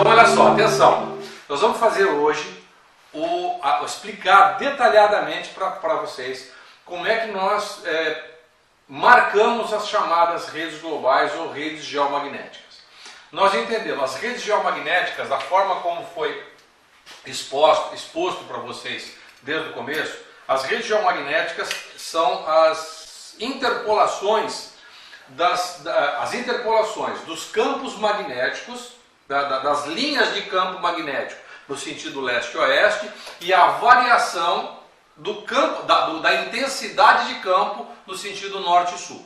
Então, olha só, atenção. Nós vamos fazer hoje, explicar detalhadamente para vocês como é que nós marcamos as chamadas redes globais ou redes geomagnéticas. Nós entendemos as redes geomagnéticas, da forma como foi exposto para vocês desde o começo. As redes geomagnéticas são as interpolações dos campos magnéticos, das linhas de campo magnético no sentido leste-oeste, e a variação do campo, da intensidade de campo no sentido norte-sul.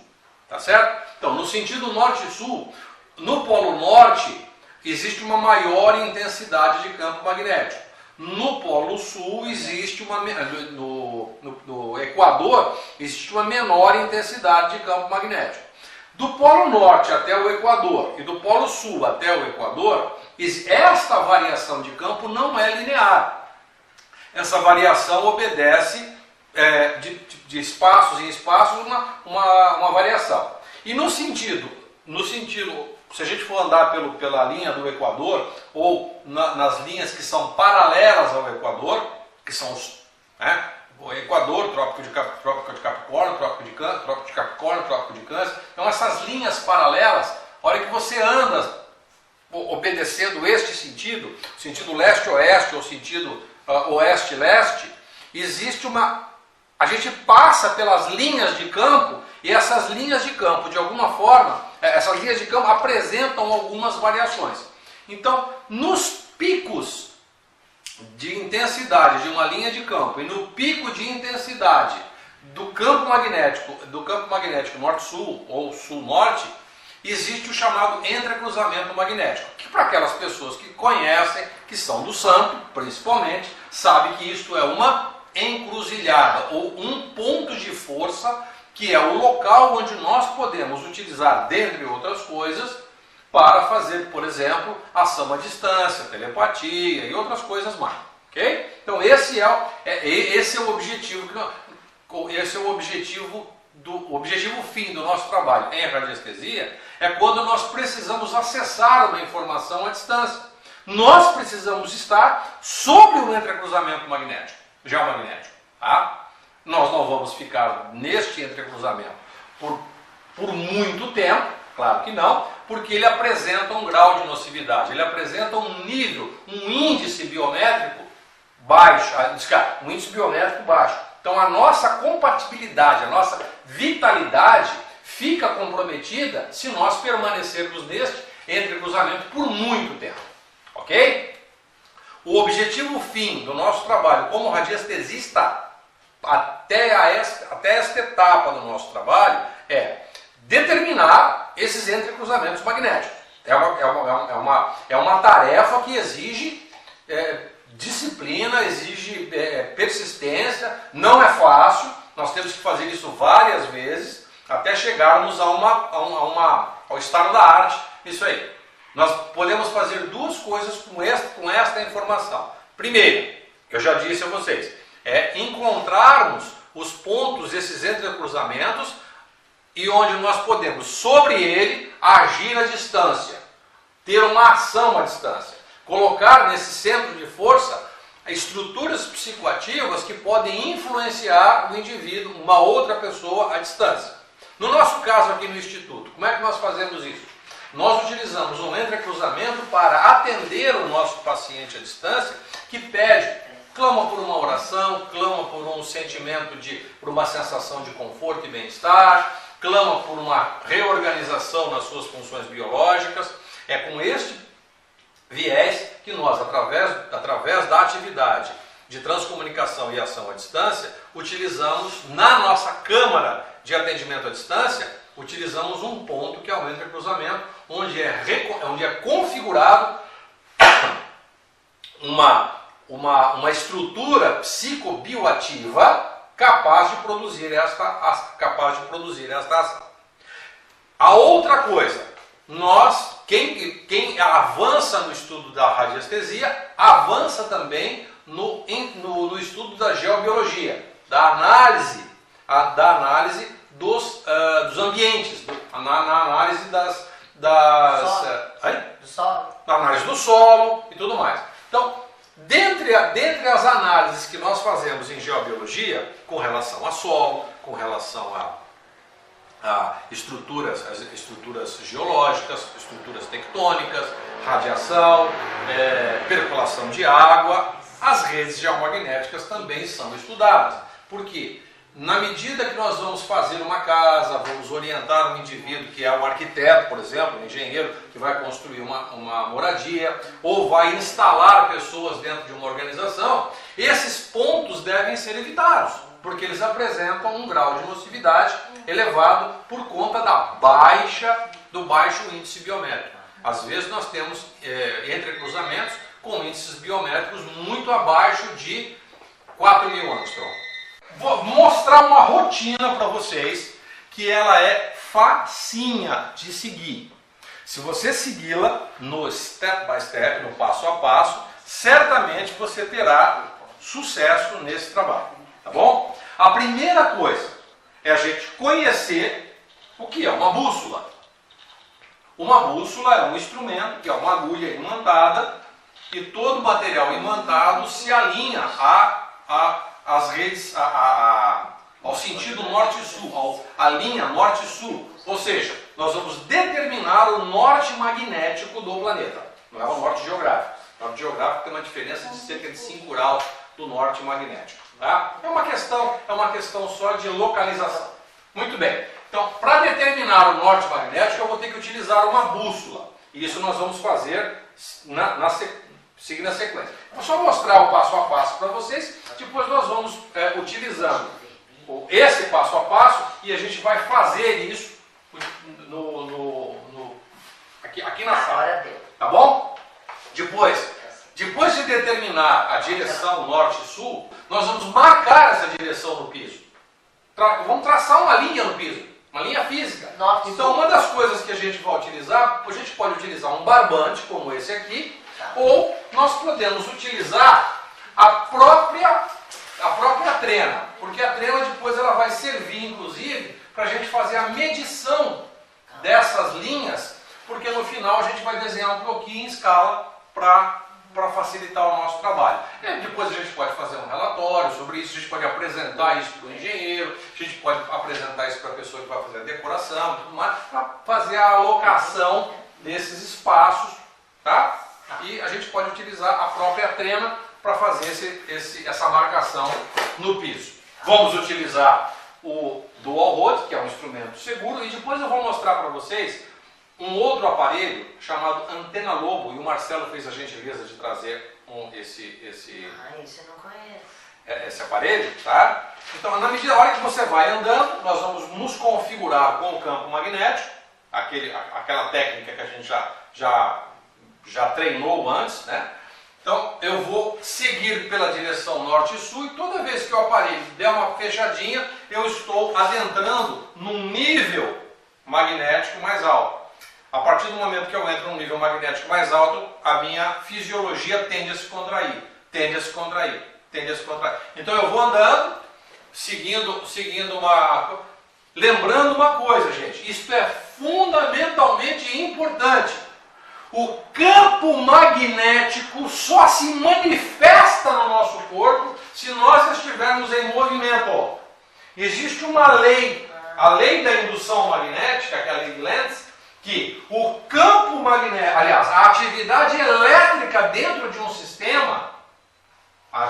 Tá certo? Então, no sentido norte-sul, no Polo Norte, existe uma maior intensidade de campo magnético. No Polo Sul existe no Equador existe uma menor intensidade de campo magnético. Do Polo Norte até o Equador e do Polo Sul até o Equador, esta variação de campo não é linear. Essa variação obedece de espaços em espaços uma variação. E no sentido, se a gente for andar pela linha do Equador, ou nas linhas que são paralelas ao Equador, que são o Equador, Trópico de Capricórnio, Trópico de Capricórnio, Trópico de Câncer. Então essas linhas paralelas, a hora que você anda obedecendo este sentido leste-oeste ou sentido oeste-leste, a gente passa pelas linhas de campo, e essas linhas de campo, de alguma forma, essas linhas de campo apresentam algumas variações. Então, nos picos de intensidade de uma linha de campo e no pico de intensidade do campo magnético norte-sul ou sul-norte, existe o chamado entrecruzamento magnético, que para aquelas pessoas que conhecem, que são do santo, principalmente, sabem que isto é uma encruzilhada ou um ponto de força, que é o local onde nós podemos utilizar, dentre outras coisas, para fazer, por exemplo, ação à distância, telepatia e outras coisas mais. Ok? Então esse é o objetivo, o objetivo fim do nosso trabalho em radiestesia, é quando nós precisamos acessar uma informação à distância. Nós precisamos estar sobre o entrecruzamento geomagnético. Tá? Nós não vamos ficar neste entrecruzamento por muito tempo, claro que não, porque ele apresenta um grau de nocividade, ele apresenta um nível, um índice biométrico baixo, Então a nossa compatibilidade, a nossa vitalidade fica comprometida se nós permanecermos neste entrecruzamento por muito tempo. Ok? O objetivo fim do nosso trabalho como radiestesista até esta etapa do nosso trabalho é determinar esses entrecruzamentos magnéticos. É uma tarefa que exige disciplina, exige persistência, não é fácil, nós temos que fazer isso várias vezes até chegarmos ao estado da arte. Isso aí. Nós podemos fazer duas coisas com esta informação. Primeiro, que eu já disse a vocês, é encontrarmos os pontos, esses entrecruzamentos, e onde nós podemos, sobre ele, agir à distância, ter uma ação à distância, colocar nesse centro de força estruturas psicoativas que podem influenciar o indivíduo, uma outra pessoa, à distância. No nosso caso aqui no Instituto, como é que nós fazemos isso? Nós utilizamos um entrecruzamento para atender o nosso paciente à distância, que clama por uma oração, clama por um sentimento por uma sensação de conforto e bem-estar, clama por uma reorganização nas suas funções biológicas. É com este viés que nós, através da atividade de transcomunicação e ação à distância, utilizamos na nossa câmara de atendimento à distância, utilizamos um ponto que é o entrecruzamento, onde é configurado uma estrutura psicobioativa capaz de produzir esta ação. A outra coisa, quem avança no estudo da radiestesia, avança também no estudo da geobiologia, da análise dos ambientes, na análise Do solo. Análise do solo e tudo mais. Então, dentre as análises que nós fazemos em geobiologia, com relação a solo, com relação a estruturas geológicas, estruturas tectônicas, radiação, percolação de água, as redes geomagnéticas também são estudadas. Por quê? Na medida que nós vamos fazer uma casa, vamos orientar um indivíduo que é um arquiteto, por exemplo, um engenheiro que vai construir uma moradia, ou vai instalar pessoas dentro de uma organização, esses pontos devem ser evitados, porque eles apresentam um grau de nocividade elevado por conta do baixo índice biométrico. Às vezes nós temos entrecruzamentos com índices biométricos muito abaixo de 4.000 angstrom. Vou mostrar uma rotina para vocês que ela é facinha de seguir. Se você segui-la no step by step, no passo a passo, certamente você terá sucesso nesse trabalho, tá bom? A primeira coisa é a gente conhecer o que é uma bússola. Uma bússola é um instrumento que é uma agulha imantada e todo material imantado se alinha às redes, ao sentido norte e sul, à linha norte e sul. Ou seja, nós vamos determinar o norte magnético do planeta. Não é o norte geográfico. O norte geográfico tem uma diferença de cerca de 5 graus do norte magnético. Tá? É uma questão só de localização. Muito bem. Então, para determinar o norte magnético, eu vou ter que utilizar uma bússola. E isso nós vamos fazer seguindo a sequência. Vou só mostrar o passo a passo para vocês, depois nós vamos utilizando esse passo a passo e a gente vai fazer isso aqui na sala. Tá bom? Depois de determinar a direção norte e sul, nós vamos marcar essa direção no piso. Vamos traçar uma linha no piso, uma linha física. Então, uma das coisas que a gente vai utilizar, a gente pode utilizar um barbante, como esse aqui, ou nós podemos utilizar a própria trena, porque a trena depois ela vai servir, inclusive, para a gente fazer a medição dessas linhas, porque no final a gente vai desenhar um bloquinho em escala para facilitar o nosso trabalho. E depois a gente pode fazer um relatório sobre isso, a gente pode apresentar isso para o engenheiro, a gente pode apresentar isso para a pessoa que vai fazer a decoração e tudo mais, para fazer a alocação desses espaços, tá? E a gente pode utilizar a própria trena para fazer essa marcação no piso. Vamos utilizar o dual rod, que é um instrumento seguro, e depois eu vou mostrar para vocês um outro aparelho chamado antena lobo, e o Marcelo fez a gentileza de trazer esse eu não conheço. Esse aparelho, tá? Então, na hora que você vai andando, nós vamos nos configurar com o campo magnético, aquela técnica que a gente já treinou antes, né? Então, eu vou seguir pela direção norte e sul e toda vez que o aparelho der uma fechadinha, eu estou adentrando num nível magnético mais alto. A partir do momento que eu entro num nível magnético mais alto, a minha fisiologia tende a se contrair, tende a se contrair, tende a se contrair. Então, eu vou andando, seguindo lembrando uma coisa, gente, isto é fundamentalmente importante. O campo magnético só se manifesta no nosso corpo se nós estivermos em movimento. Existe uma lei, a lei da indução magnética, que é a lei de Lenz, que o campo magnético, aliás, a atividade elétrica dentro de um sistema, o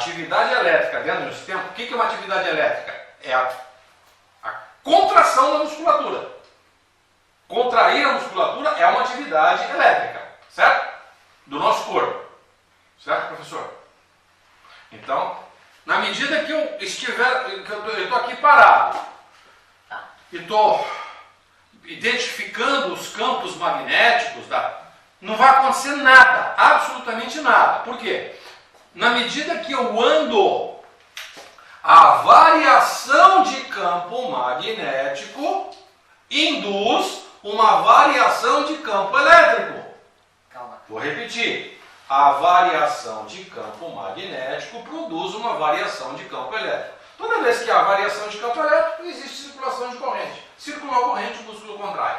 que é uma atividade elétrica? É a contração da musculatura. Contrair a musculatura é uma atividade elétrica, certo? Do nosso corpo. Certo, professor? Então, na medida que eu estou aqui parado e estou identificando os campos magnéticos, não vai acontecer nada, absolutamente nada. Por quê? Na medida que eu ando, a variação de campo magnético induz uma variação de campo elétrico. Calma. Vou repetir. A variação de campo magnético produz uma variação de campo elétrico. Toda vez que há variação de campo elétrico, existe circulação de corrente. Circulou a corrente, o músculo contrai.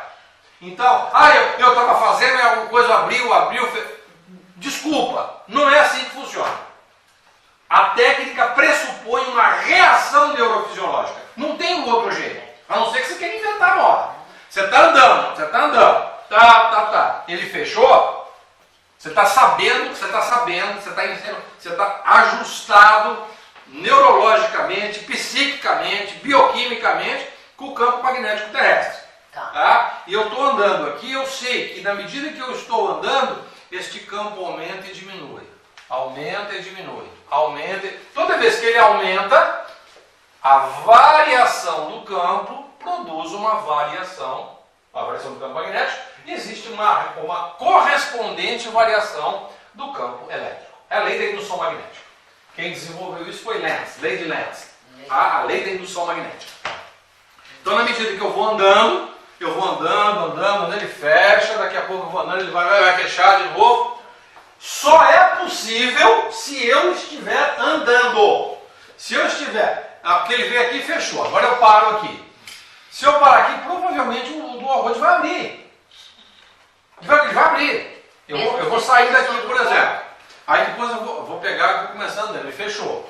Então, eu estava fazendo e alguma coisa abriu. Desculpa, não é assim que funciona. A técnica pressupõe uma reação neurofisiológica. Não tem um outro jeito. A não ser que você queira inventar a moda. Você está andando. Tá. Ele fechou. Você está sabendo, você está ajustado neurologicamente, psiquicamente, bioquimicamente com o campo magnético terrestre. Tá? E eu estou andando aqui, eu sei que na medida que eu estou andando, este campo aumenta e diminui. Aumenta e diminui. Toda vez que ele aumenta, a variação do campo produz uma variação do campo magnético, e existe uma correspondente variação do campo elétrico. É a lei da indução magnética. Quem desenvolveu isso foi Lenz, lei de Lenz. A lei da indução magnética. Então, na medida que eu vou andando, ele fecha, daqui a pouco eu vou andando, ele vai fechar de novo. Só é possível se eu estiver andando. Se eu estiver, porque ele veio aqui e fechou, agora eu paro aqui. Se eu parar aqui, provavelmente o dual rod vai abrir. Ele vai abrir. Eu vou sair daqui, por exemplo. Aí depois eu vou pegar e vou começando ele fechou.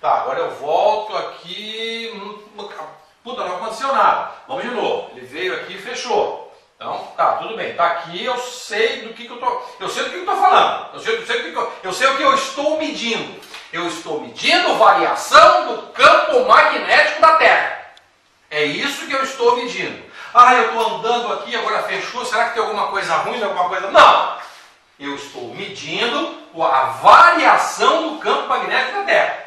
Tá, agora eu volto aqui. Puta, não aconteceu nada. Vamos de novo. Ele veio aqui e fechou. Então, tá, tudo bem. Tá aqui, eu sei do que eu tô. Eu sei do que eu tô falando. Eu sei o que eu estou medindo. Eu estou medindo variação do campo magnético da Terra. É isso que eu estou medindo. Eu estou andando aqui, agora fechou. Será que tem alguma coisa ruim, alguma coisa? Não! Eu estou medindo a variação do campo magnético da Terra.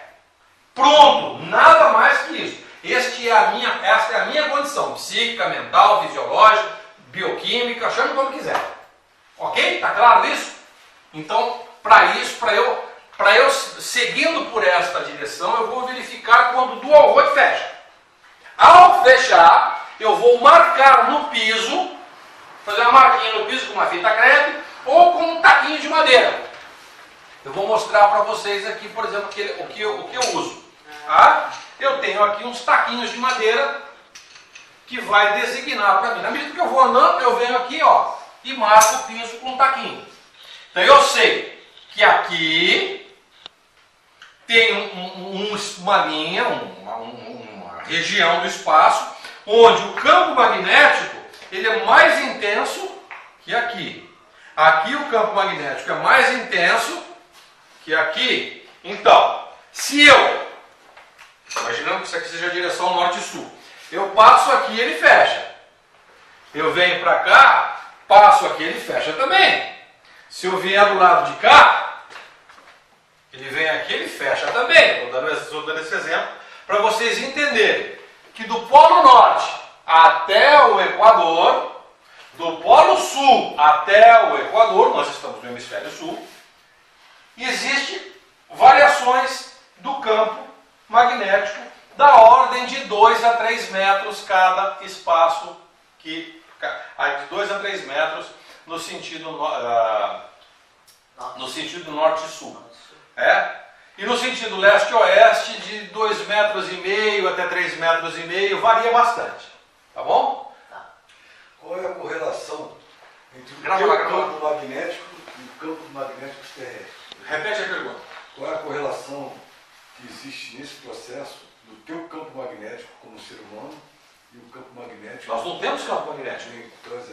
Pronto! Nada mais que isso. Esta é a minha condição. Psíquica, mental, fisiológica, bioquímica, chame como quiser. Ok? Tá claro isso? Então, para eu seguindo por esta direção, eu vou verificar quando o dual rod fecha. Ao fechar, eu vou marcar no piso, fazer uma marquinha no piso com uma fita crepe ou com um taquinho de madeira. Eu vou mostrar para vocês aqui, por exemplo, o que eu uso. Tá? Eu tenho aqui uns taquinhos de madeira que vai designar para mim. Na medida que eu vou andando, eu venho aqui e marco o piso com um taquinho. Então eu sei que aqui tem uma linha, uma região do espaço, onde o campo magnético ele é mais intenso que aqui. Aqui o campo magnético é mais intenso que aqui. Então, se eu, imaginando que isso aqui seja a direção norte e sul, eu passo aqui, ele fecha. Eu venho para cá, passo aqui, ele fecha também. Se eu vier do lado de cá, ele vem aqui, ele fecha também. Estou dando esse exemplo para vocês entenderem que do Polo Norte até o Equador, do Polo Sul até o Equador, nós estamos no hemisfério sul, existem variações do campo magnético da ordem de 2 a 3 metros cada espaço, de 2 a 3 metros no sentido norte e sul. E no sentido leste-oeste, de 2,5 metros até 3,5 metros, varia bastante. Tá bom? Tá. Qual é a correlação entre o Grava. campo magnético e o campo magnético terrestre? Repete a pergunta. Qual é a correlação que existe nesse processo do teu campo magnético como ser humano e o campo magnético? Nós não temos campo magnético.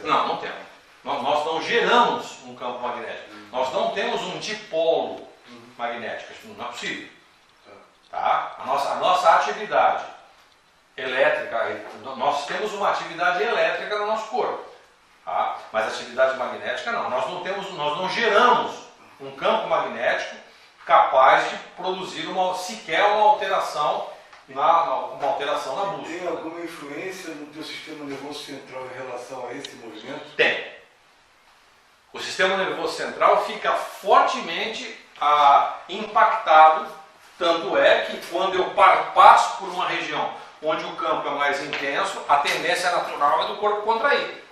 Não, Não temos. Nós não geramos um campo magnético. Nós não temos um dipolo magnético. Isso não é possível. Tá? A nossa atividade elétrica, nós temos uma atividade elétrica no nosso corpo. Tá? Mas a atividade magnética não. Nós não geramos um campo magnético capaz de produzir sequer uma alteração na bússola. Tem alguma influência no teu sistema nervoso central em relação a esse movimento? Tem. O sistema nervoso central fica fortemente impactado, tanto é que quando eu passo por uma região onde o campo é mais intenso, a tendência natural é do corpo contrair.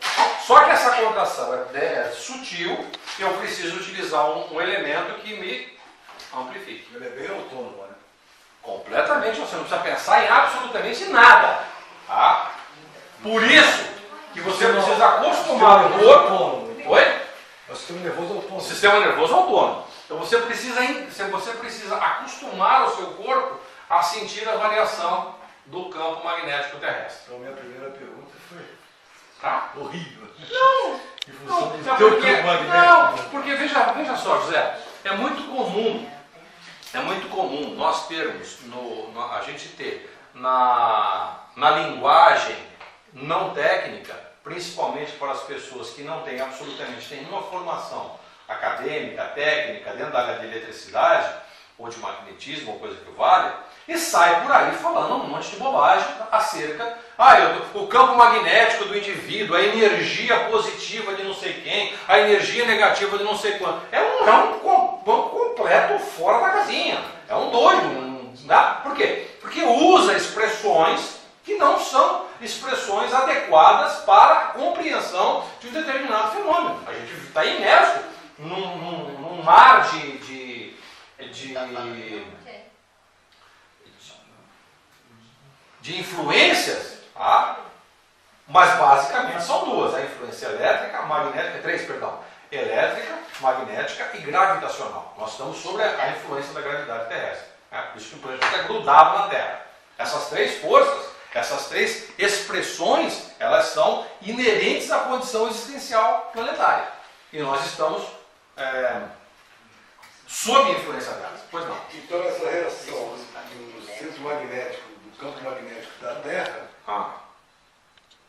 Só que essa contração é sutil, e eu preciso utilizar um elemento que me amplifique. Ele é bem autônomo, né? Completamente, você não precisa pensar em absolutamente nada. Tá? Por isso que você precisa acostumar o corpo. Oi? É o sistema nervoso autônomo. O sistema nervoso autônomo. Então você precisa acostumar o seu corpo a sentir a variação do campo magnético terrestre. Então, minha primeira pergunta foi Tá? horrível. Não! Em função do Não, teu porque, campo magnético. não, porque veja só, José, é muito comum nós termos, a gente ter na linguagem não técnica, principalmente para as pessoas que não têm absolutamente nenhuma formação acadêmica, técnica, dentro da área de eletricidade, ou de magnetismo, ou coisa que vale, e sai por aí falando um monte de bobagem acerca o campo magnético do indivíduo, a energia positiva de não sei quem, a energia negativa de não sei quanto. É um completo fora da casinha. É um doido. Por quê? Porque usa expressões que não são expressões adequadas para a compreensão de um determinado fenômeno. A gente está imerso num mar de influências, tá? Mas basicamente são duas, a influência elétrica, magnética, três, perdão, elétrica, magnética e gravitacional. Nós estamos sobre a influência da gravidade terrestre. Por isso que o planeta está grudado na Terra. Essas três forças, essas três expressões, elas são inerentes à condição existencial planetária. E nós estamos sob a influência delas. Pois não. Então essa relação do centro magnético, do campo magnético da Terra,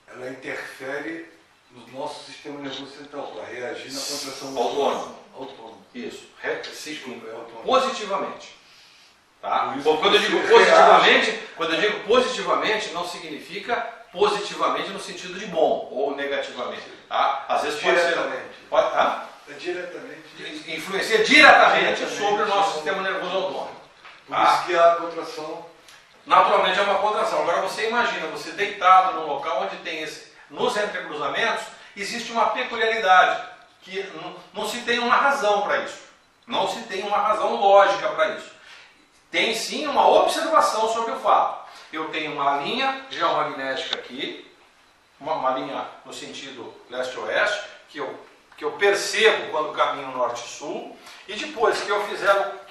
ela interfere no nosso sistema nervoso central para reagir na contração autônoma. Isso. Autônomo. Positivamente. Tá? Isso, Quando eu digo positivamente, não significa positivamente no sentido de bom ou negativamente. Tá? Às vezes pode ser. Diretamente. Influencia diretamente sobre o nosso sistema nervoso autônomo. Por isso que a contração. Naturalmente é uma contração. Agora você imagina, você deitado num local onde tem nos entrecruzamentos, existe uma peculiaridade, que não se tem uma razão para isso. Não se tem uma razão lógica para isso. Tem sim uma observação sobre o fato. Eu tenho uma linha geomagnética aqui, uma linha no sentido leste-oeste, que eu percebo quando caminho norte-sul, e depois que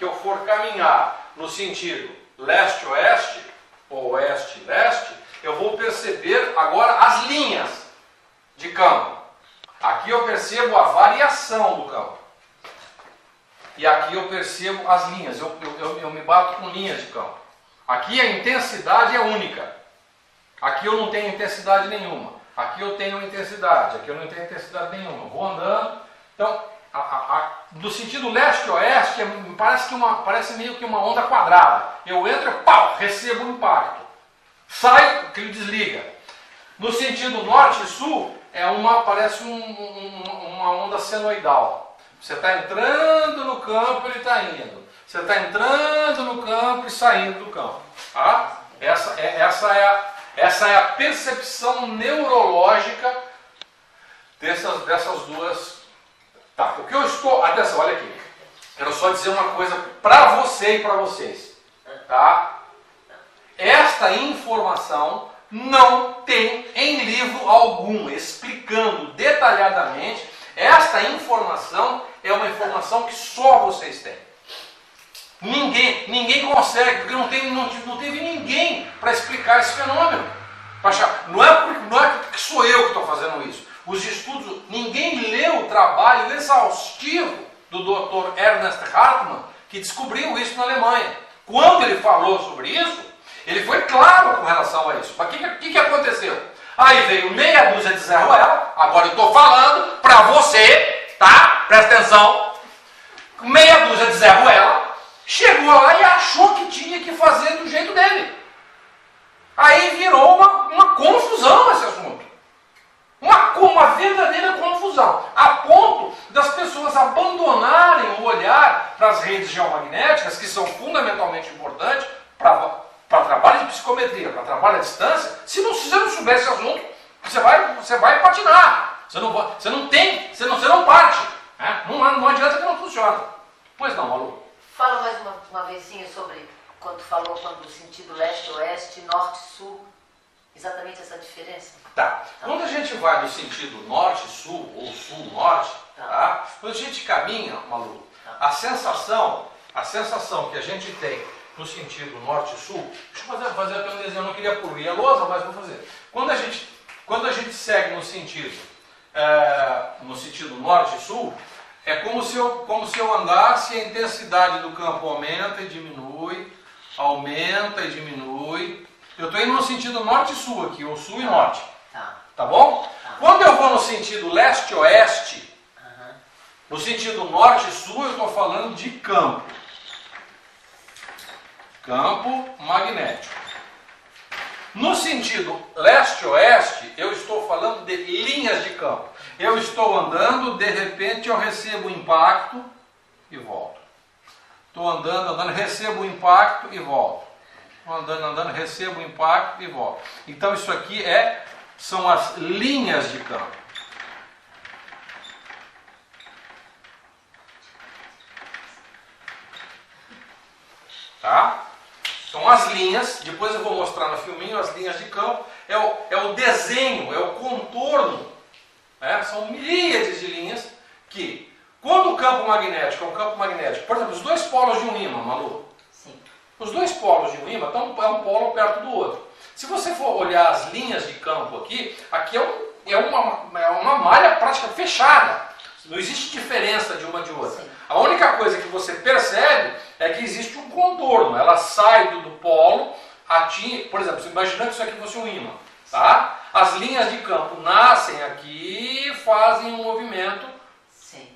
eu for caminhar no sentido leste-oeste, ou oeste-leste, eu vou perceber agora as linhas de campo. Aqui eu percebo a variação do campo. E aqui eu percebo as linhas, eu me bato com linhas de campo. Aqui a intensidade é única. Aqui eu não tenho intensidade nenhuma. Aqui eu tenho intensidade, aqui eu não tenho intensidade nenhuma. Vou andando. Então, do sentido leste-oeste, parece meio que uma onda quadrada. Eu entro e pau, recebo um impacto. Saio, que ele desliga. No sentido norte e sul, parece uma onda senoidal. Você está entrando no campo, ele está indo. Você está entrando no campo e saindo do campo. Tá? Essa é a percepção neurológica dessas duas. Tá, o que eu estou. Atenção, olha aqui. Quero só dizer uma coisa para você e para vocês. Tá? Esta informação não tem em livro algum explicando detalhadamente. Esta informação é uma informação que só vocês têm. Ninguém consegue, porque não teve ninguém para explicar esse fenômeno. Não é que sou eu que estou fazendo isso. Os estudos, ninguém leu o trabalho exaustivo do Dr. Ernest Hartmann, que descobriu isso na Alemanha. Quando ele falou sobre isso, ele foi claro com relação a isso. Mas o que aconteceu? Aí veio meia dúzia de Zé Ruela, agora eu estou falando para você, tá? Presta atenção. Meia dúzia de Zé Ruela chegou lá e achou que tinha que fazer do jeito dele. Aí virou uma confusão esse assunto. Uma verdadeira confusão. A ponto das pessoas abandonarem o olhar para as redes geomagnéticas, que são fundamentalmente importantes para trabalho de psicometria, para trabalho à distância. Se você não souber esse assunto, você vai patinar. Você não parte. Né? Não adianta que não funciona. Pois não, Malu. Fala mais uma vezinha sobre quando falou quando o sentido leste-oeste, norte-sul. exatamente essa diferença? Tá. Quando a gente vai no sentido norte-sul ou sul-norte, tá? Quando a gente caminha, Malu, a sensação que a gente tem no sentido norte-sul, deixa eu fazer até um desenho, eu não queria polir a lousa, mas vou fazer. Quando a gente segue no sentido norte-sul, é como se eu andasse e a intensidade do campo aumenta e diminui, Eu estou indo no sentido norte-sul aqui, ou sul e norte. Tá bom? Quando eu vou no sentido leste-oeste, no sentido norte-sul, eu estou falando de campo. Campo magnético. No sentido leste-oeste, eu estou falando de linhas de campo. Eu estou andando, de repente eu recebo o impacto e volto. Estou andando, recebo o impacto e volto. Estou andando, recebo o impacto e volto. Então isso aqui são as linhas de campo. Tá? São as linhas, depois eu vou mostrar no filminho as linhas de campo, é o desenho, é o contorno, né? São miríades de linhas que, quando o campo magnético é um campo magnético, por exemplo, os dois polos de um ímã, Malu, Sim. Os dois polos de um ímã estão um polo perto do outro. Se você for olhar as linhas de campo aqui é uma malha praticamente fechada. Não existe diferença de uma de outra. Sim. A única coisa que você percebe é que existe um contorno. Ela sai do polo, atinge, por exemplo, imaginando que isso aqui fosse um ímã. Tá? As linhas de campo nascem aqui e fazem um movimento. Sim.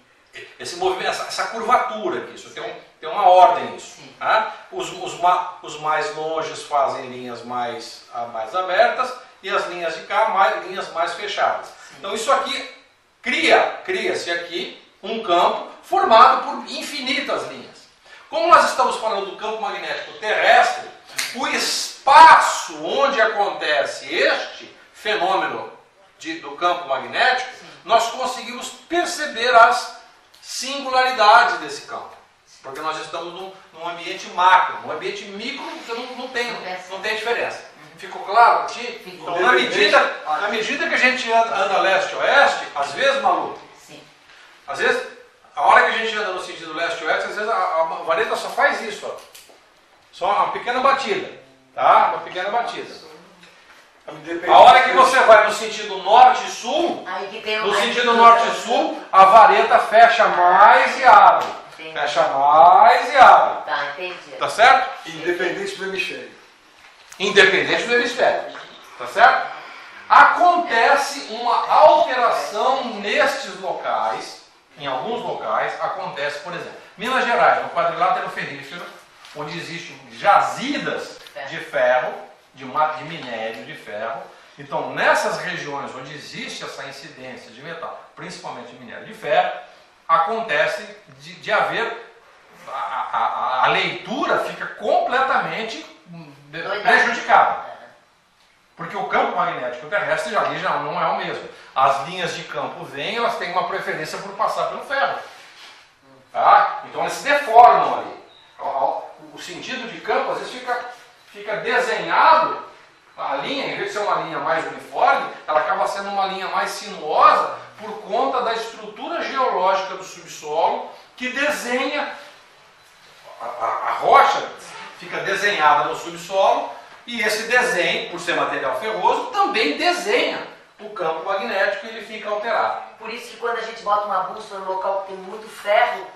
Esse movimento, essa curvatura aqui, isso tem uma ordem isso. Tá? Os mais longes fazem linhas mais abertas e as linhas de cá linhas mais fechadas. Sim. Então isso aqui cria-se aqui um campo formado por infinitas linhas. Como nós estamos falando do campo magnético terrestre, o espaço onde acontece este fenômeno do campo magnético, nós conseguimos perceber as singularidades desse campo. Porque nós estamos num ambiente macro, num ambiente micro você não tem diferença. Ficou claro para ti? Então, na medida que a gente anda leste-oeste, às vezes, Malu, às vezes, a hora que a gente anda no sentido leste-oeste, às vezes a vareta só faz isso, ó. Só uma pequena batida, tá? Uma pequena batida. A hora que você vai no sentido norte-sul, a vareta fecha mais e abre. Entendi. Fecha mais e abre. Tá, entendi. Tá certo? Independente do hemisfério. Independente do hemisfério. Tá certo? Acontece uma alteração nestes locais, em alguns locais, acontece, por exemplo, Minas Gerais, no quadrilátero ferrífero, onde existem jazidas de ferro, de minério de ferro. Então, nessas regiões onde existe essa incidência de metal, principalmente de minério de ferro, acontece de haver, a leitura fica completamente prejudicada. Porque o campo magnético terrestre já não é o mesmo. As linhas de campo vêm, elas têm uma preferência por passar pelo ferro. Tá? Então elas se deformam ali. O sentido de campo às vezes fica desenhado, a linha, em vez de ser uma linha mais uniforme, ela acaba sendo uma linha mais sinuosa por conta da estrutura geológica do subsolo que desenha, a rocha fica desenhada no subsolo e esse desenho, por ser material ferroso, também desenha o campo magnético e ele fica alterado. Por isso que quando a gente bota uma bússola no local que tem muito ferro,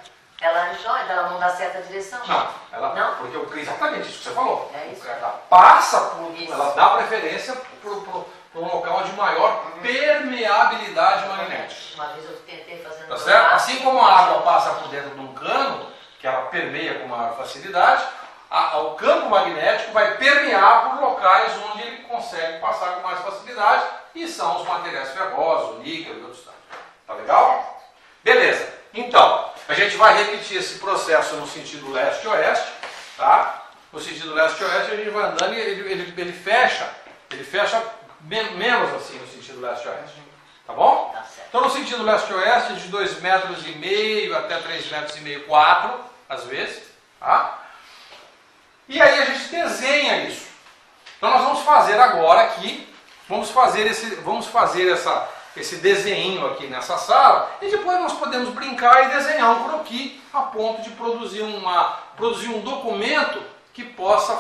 ela não dá certa direção. Não, porque exatamente isso que você falou. É isso. Ela passa por isso. Ela dá preferência por um local de maior permeabilidade magnética. Uma vez eu tentei fazer tá certo? Assim como a água passa por dentro de um cano, que ela permeia com maior facilidade, o campo magnético vai permear por locais onde ele consegue passar com mais facilidade, e são os materiais ferrosos, o níquel e outros. Tá legal? Beleza. Então, a gente vai repetir esse processo no sentido leste-oeste, tá? No sentido leste-oeste a gente vai andando e ele fecha menos assim no sentido leste-oeste. Tá bom? Tá certo. Então no sentido leste-oeste de 2,5 metros até 3,5 metros, 4, às vezes, tá? E aí a gente desenha isso. Então nós vamos fazer agora aqui vamos fazer esse desenho aqui nessa sala e depois nós podemos brincar e desenhar um croquis a ponto de produzir um documento que possa,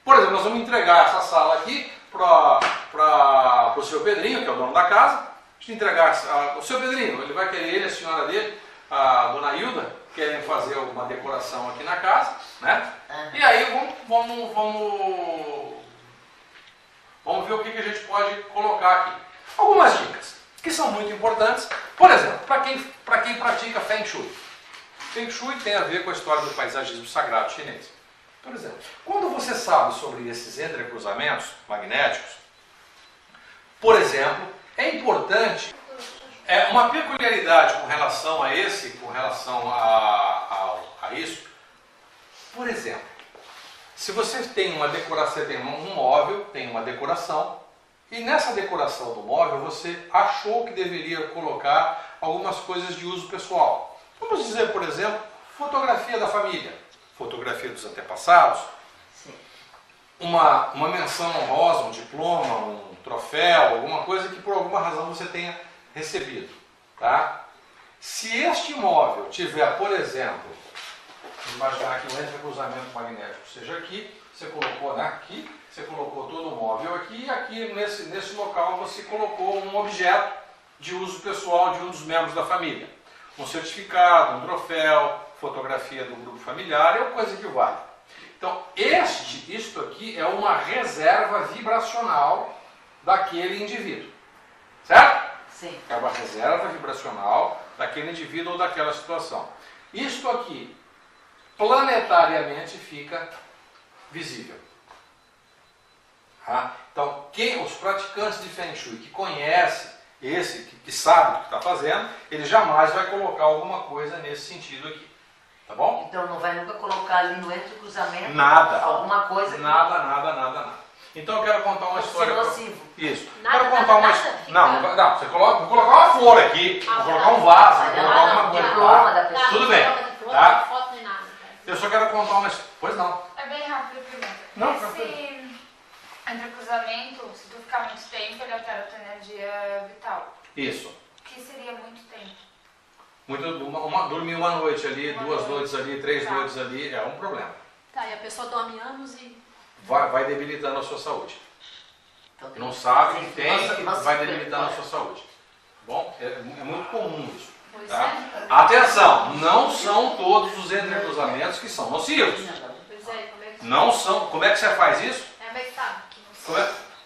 por exemplo, nós vamos entregar essa sala aqui para o seu Pedrinho, que é o dono da casa. A gente entregar o seu Pedrinho, ele vai querer, ele, a senhora dele, a dona Hilda, querem fazer uma decoração aqui na casa, né? E aí vamos ver o que a gente pode colocar aqui. Algumas dicas que são muito importantes. Por exemplo, para quem pratica Feng Shui. Feng Shui tem a ver com a história do paisagismo sagrado chinês. Por exemplo, quando você sabe sobre esses entrecruzamentos magnéticos, por exemplo, é importante, uma peculiaridade com relação a isso, por exemplo, se você tem uma decoração, você tem um móvel, tem uma decoração, e nessa decoração do móvel você achou que deveria colocar algumas coisas de uso pessoal. Vamos dizer, por exemplo, fotografia da família, fotografia dos antepassados, uma menção honrosa, um diploma, um troféu, alguma coisa que por alguma razão você tenha recebido. Tá? Se este móvel tiver, por exemplo, vamos imaginar que o entrecruzamento magnético seja aqui, você colocou aqui, você colocou todo o móvel aqui, e aqui nesse local você colocou um objeto de uso pessoal de um dos membros da família. Um certificado, um troféu, fotografia do grupo familiar, é uma coisa que vale. Então, isto aqui é uma reserva vibracional daquele indivíduo. Certo? Sim. É uma reserva vibracional daquele indivíduo ou daquela situação. Isto aqui, planetariamente, fica visível. Tá? Então, os praticantes de Feng Shui que conhecem que sabe o que está fazendo, ele jamais vai colocar alguma coisa nesse sentido aqui. Tá bom? Então não vai nunca colocar ali no entrecruzamento nada. Alguma coisa. Nada. Então eu quero contar uma história. Nocivo. Isso. Nada, Quero contar uma nada, Não, você vou colocar uma flor aqui, vou colocar um vaso, vou colocar alguma coisa. Diploma da pessoa. Tudo bem. Não Tá? tem foto nem nada. Eu só quero contar uma história. Pois não. É bem rápido a pergunta. Não, Esse entrecruzamento, se tu ficar muito tempo, ele altera a tua energia vital. Isso. Que seria muito tempo. Dormir uma noite ali, Uma duas noite. noites ali, 3 Tá. noites ali, é um problema. Tá, e a pessoa dorme anos e... Vai debilitando a sua saúde. Então, tem Não que sabe fazer que tem, nossa vai super debilitando a forte. sua saúde. Bom, é muito comum isso. Pois Tá? é. Atenção, não são todos os entrecruzamentos que são nocivos. Pois é, como é que... Não são. Como é que você faz isso? É, mas tá. Que não sei.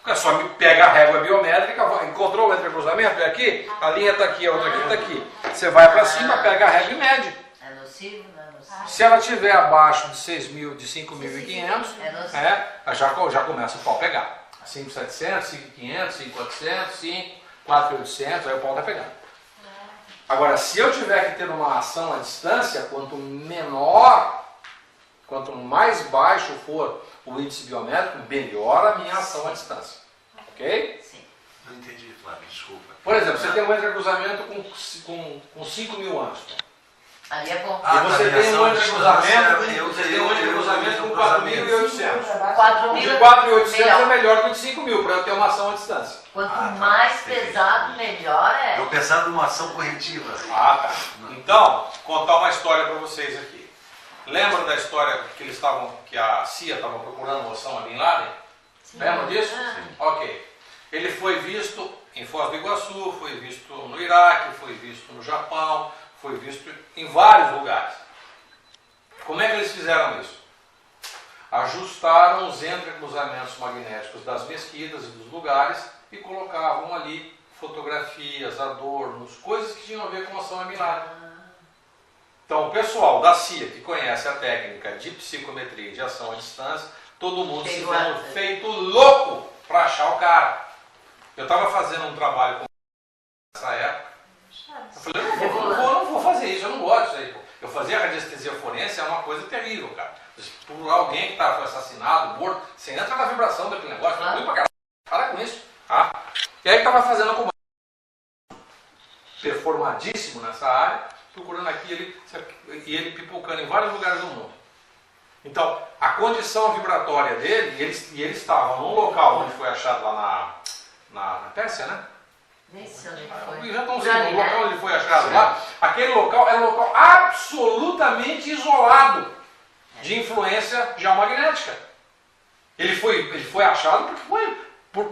Como é só pega a régua biométrica, encontrou o entrecruzamento, é aqui, a linha está aqui, a outra aqui está aqui. Você vai para cima, pega a régua e mede. É nocivo, não é nocivo. Se ela estiver abaixo de 6.000, de 5.500, É nocivo. já começa o pau pegar. 5.700, 5.500, 5.400, 4.800, aí o pau está pegando. Agora, se eu tiver que ter uma ação à distância, quanto mais baixo for o índice biométrico, melhor a minha ação à distância. Ok? Sim. Não entendi, Flávio, desculpa. Por exemplo, você tem um entrecruzamento com 5.000 anos. Ali é bom. E você tem um entrecruzamento eu com 4.800. 4 O de mil 4.800 é melhor. melhor que o de 5.000 para eu ter uma ação à distância. Quanto Ah, tá. mais Entendi. pesado, melhor é. Eu pensava numa ação corretiva. Ah, tá. Então, contar uma história para vocês aqui. Lembra da história que a CIA estava procurando o Osama Bin Laden? Lembra disso? Sim. Ok. Ele foi visto em Foz do Iguaçu, foi visto no Iraque, foi visto no Japão, foi visto em vários lugares. Como é que eles fizeram isso? Ajustaram os entrecruzamentos magnéticos das mesquitas e dos lugares e colocavam ali fotografias, adornos, coisas que tinham a ver com a Osama Bin Laden. Então, o pessoal da CIA que conhece a técnica de psicometria e de ação à distância, todo mundo se vendo feito louco para achar o cara. Eu estava fazendo um trabalho com nessa época. Eu falei, eu não vou fazer isso, eu não gosto disso aí. Pô. Eu fazia radiestesia forense, é uma coisa terrível, cara. Por alguém que foi assassinado, morto, você entra na vibração daquele negócio, é muito pra caralho. Para com isso. Tá? E aí estava fazendo com performadíssimo nessa área, procurando aqui, ele pipocando em vários lugares do mundo. Então, a condição vibratória dele, e ele estava num local onde foi achado lá na Pérsia, né? Nem sei onde foi. Já estão Por sendo ali, o local né? onde ele foi achado lá. Aquele local é um local absolutamente isolado de influência geomagnética. Ele foi achado porque foi por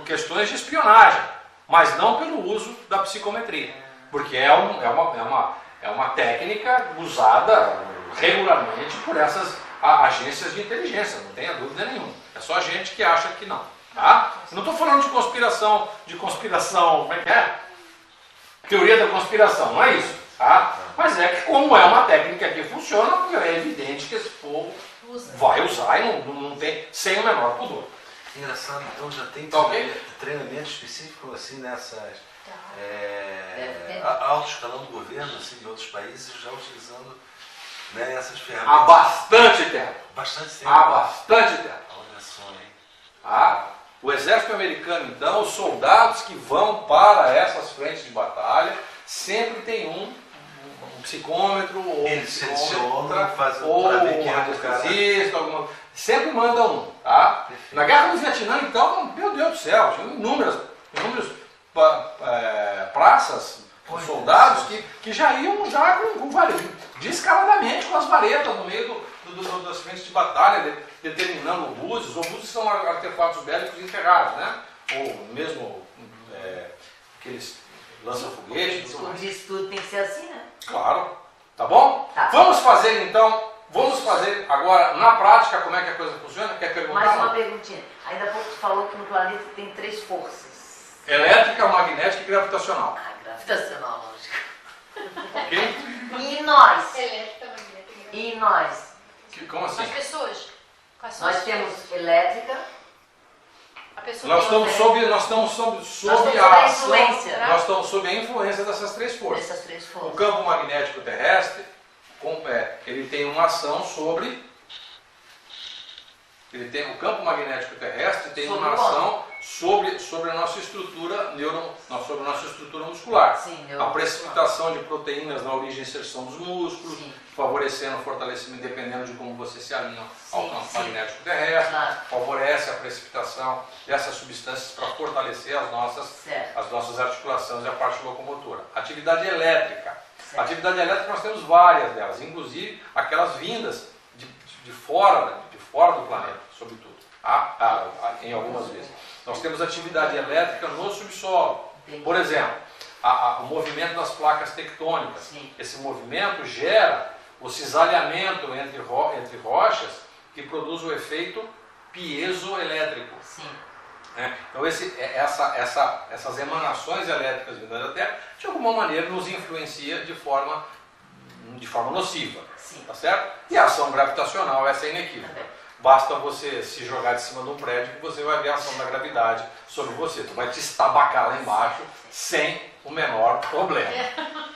questões de espionagem, mas não pelo uso da psicometria, porque é uma técnica usada regularmente por essas agências de inteligência, não tenha dúvida nenhuma. É só a gente que acha que não. Tá? Não estou falando de conspiração, como é que é? Teoria da conspiração, não é isso. Tá? Mas é que como é uma técnica que funciona, é evidente que esse povo vai usar e não tem, sem o menor pudor. Engraçado, então já tem Tá ok? treinamento específico assim nessas Deve ter. alto escalão do governo, assim, de outros países, já utilizando, né, essas Há ferramentas. bastante tempo. Bastante tempo. Há bastante tempo. Olha só, hein? Tá? O exército americano, então, os soldados que vão para essas frentes de batalha, sempre tem um psicômetro, ou Eles selecionam, psicômetra, fazem ou para ver um quem é o cara. anestesista, sempre manda um. Tá? Perfeito. Na Guerra do Vietnã, então, meu Deus do céu, tinha inúmeras praças com soldados que já iam já com varetas, descaradamente com as varetas no meio das frentes de batalha, determinando obuses. Obuses são artefatos bélicos enterrados, né? Ou mesmo aqueles lança-foguetes. Como diz tudo, tem que ser assim, né? Claro. Tá bom? Tá. Vamos fazer agora na prática como é que a coisa funciona? Quer perguntar? Mais uma perguntinha. Ainda há pouco tu falou que no planeta tem 3 forças. Elétrica, magnética e gravitacional. Ah, gravitacional, lógico. Ok? E nós? Elétrica, magnética. E nós? Como assim? As pessoas. Quais são Nós as temos pessoas? elétrica, A pessoa Nós tem estamos sob sob a a ação, influência. nós estamos sob a influência dessas 3 forças. essas 3 O forças. campo magnético terrestre, ele tem uma ação sobre... o campo magnético terrestre tem Sobre uma o ação sobre a nossa estrutura sobre a nossa estrutura muscular. Sim, A precipitação de proteínas na origem e inserção dos músculos, Sim. favorecendo o fortalecimento dependendo de como você se alinha ao Sim, campo sim. magnético terrestre, Claro. favorece a precipitação dessas substâncias para fortalecer as Certo. nossas articulações e a parte locomotora. Atividade elétrica. Certo. Atividade elétrica nós temos várias delas, inclusive aquelas vindas de fora do planeta, sobretudo, em algumas vezes. Nós temos atividade elétrica no subsolo. Entendi. Por exemplo, o movimento das placas tectônicas. Sim. Esse movimento gera o cisalhamento entre rochas que produz o efeito piezoelétrico. Sim. Né? Então essas emanações elétricas vindas da Terra, de alguma maneira, nos influencia de forma nociva. Sim. Tá certo? E a ação gravitacional, essa é inequívoca. Basta você se jogar de cima de um prédio que você vai ver a ação da gravidade sobre você. Tu vai te estabacar lá embaixo sem o menor problema.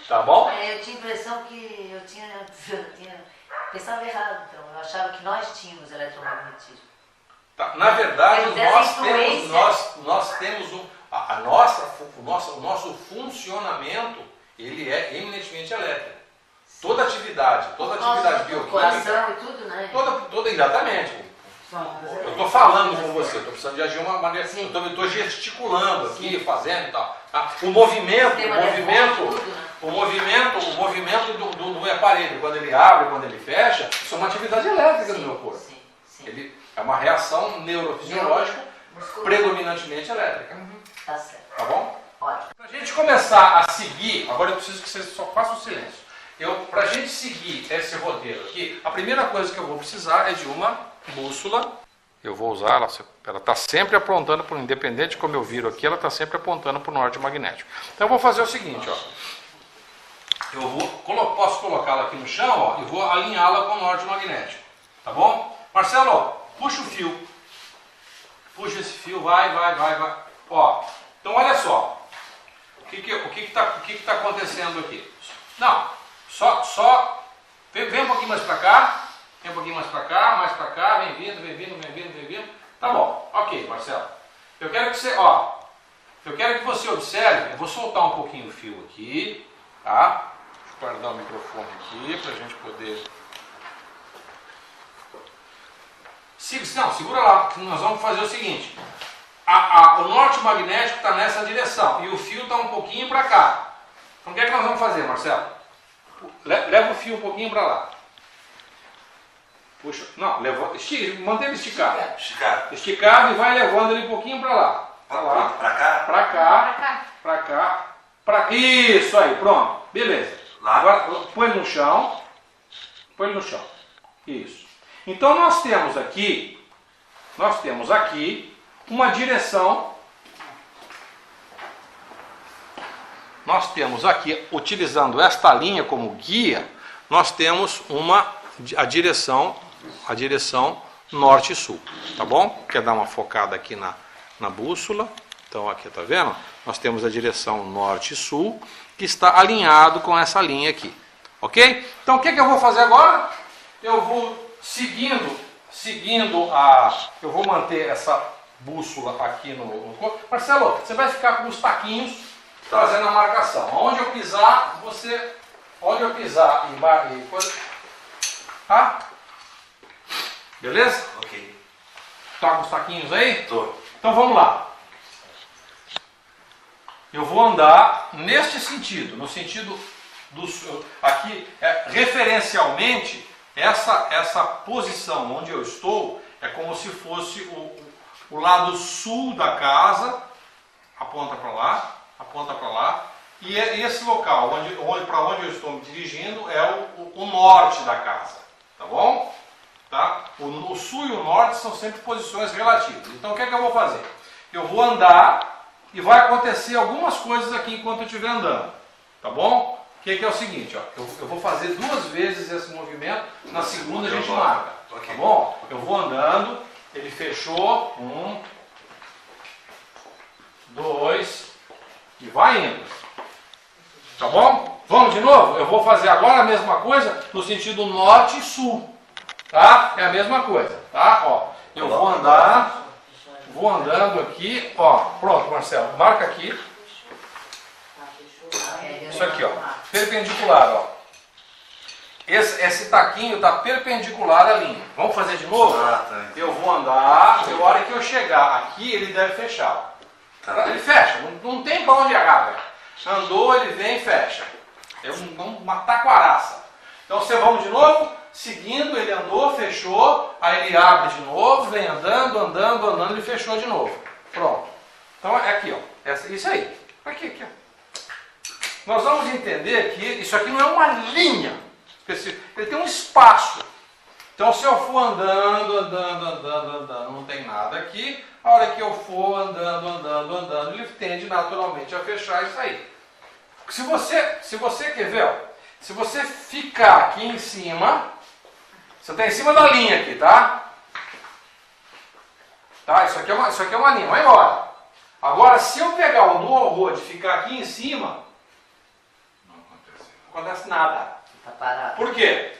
Tá bom? Eu tinha a impressão que eu tinha pensava errado, então. Eu achava que nós tínhamos eletromagnetismo. Tá. Na verdade, Temos essa influência. nós temos o nosso funcionamento, ele é eminentemente elétrico. Toda atividade bioquímica, Coração e tudo, né? toda exatamente. Eu estou falando com você, estou precisando de agir de uma maneira. Sim. Eu estou gesticulando aqui, fazendo e tal. Tá? O movimento do aparelho, quando ele abre, quando ele fecha, isso é uma atividade elétrica do meu corpo. Sim, sim. Ele é uma reação neurofisiológica Muscular. predominantemente elétrica. Tá certo. Tá bom? Ótimo. Para a gente começar a seguir, agora eu preciso que vocês só façam silêncio. Para a gente seguir esse roteiro aqui, a primeira coisa que eu vou precisar é de uma bússola. Eu vou usar, ela está sempre apontando para o independente de como eu viro aqui, ela está sempre apontando para o norte magnético. Então eu vou fazer o seguinte, ó. Posso colocá-la aqui no chão, ó, e vou alinhá-la com o norte magnético. Tá bom? Marcelo, ó, puxa o fio. Puxa esse fio, vai. Ó, então olha só. O que está acontecendo aqui? Não. Só vem um pouquinho mais para cá, mais para cá, vem vindo. Tá bom, ok, Marcelo. Eu quero que você observe, eu vou soltar um pouquinho o fio aqui, tá? Deixa eu guardar o microfone aqui para a gente poder. Não, segura lá, que nós vamos fazer o seguinte. O norte magnético está nessa direção e o fio está um pouquinho para cá. Então o que é que nós vamos fazer, Marcelo? Leva o fio um pouquinho para lá. Puxa, não, mantém ele esticado. Esticado e vai levando ele um pouquinho para lá. Para lá. Para cá? Para cá. Para cá. Para isso aí, pronto. Beleza. Lá. Agora põe ele no chão. Põe ele no chão. Isso. Então nós temos aqui uma direção. Nós temos aqui, utilizando esta linha como guia, nós temos a direção norte-sul, tá bom? Quer dar uma focada aqui na bússola? Então aqui, tá vendo? Nós temos a direção norte-sul, que está alinhado com essa linha aqui, ok? Então o que eu vou fazer agora? Eu vou seguindo eu vou manter essa bússola aqui no corpo. Marcelo, você vai ficar com os taquinhos fazendo a marcação. Onde eu pisar e coisa. Tá? Beleza? Ok. Tá com os taquinhos aí? Tô. Então vamos lá. Eu vou andar neste sentido, no sentido aqui, referencialmente, essa posição onde eu estou é como se fosse o lado sul da casa, aponta para lá, e esse local para onde eu estou me dirigindo é o norte da casa, tá bom? Tá? O sul e o norte são sempre posições relativas. Então o que é que eu vou fazer? Eu vou andar e vai acontecer algumas coisas aqui enquanto eu estiver andando, tá bom? O que é o seguinte, ó, eu vou fazer 2 vezes esse movimento, na segunda a gente marca, tá bom? Eu vou andando, ele fechou, 1, 2, e vai indo, tá bom? Vamos de novo? Eu vou fazer agora a mesma coisa no sentido norte e sul, tá? É a mesma coisa, tá? Ó, eu vou andando aqui, ó, pronto, Marcelo, marca aqui. Isso aqui, ó, perpendicular, ó. Esse taquinho está perpendicular à linha. Vamos fazer de novo? Tá. Eu vou andar, e a hora que eu chegar aqui, ele deve fechar. Tá. Ele fecha, não tem para onde errar, velho. Andou, ele vem e fecha. É uma taquaraça. Então, você vamos de novo, seguindo, ele andou, fechou, aí ele abre de novo, vem andando, ele fechou de novo. Pronto. Então, é aqui, ó. Isso aí. Aqui, ó. Nós vamos entender que isso aqui não é uma linha específica, ele tem um espaço. Então, se eu for andando, não tem nada aqui, a hora que eu for andando, ele tende naturalmente a fechar isso aí. Se você quer ver, ó, se você ficar aqui em cima, você está em cima da linha aqui, tá? Tá? Isso aqui é uma linha, vai embora. Agora, se eu pegar o dual road e ficar aqui em cima, não acontece nada. Tá parado. Por quê?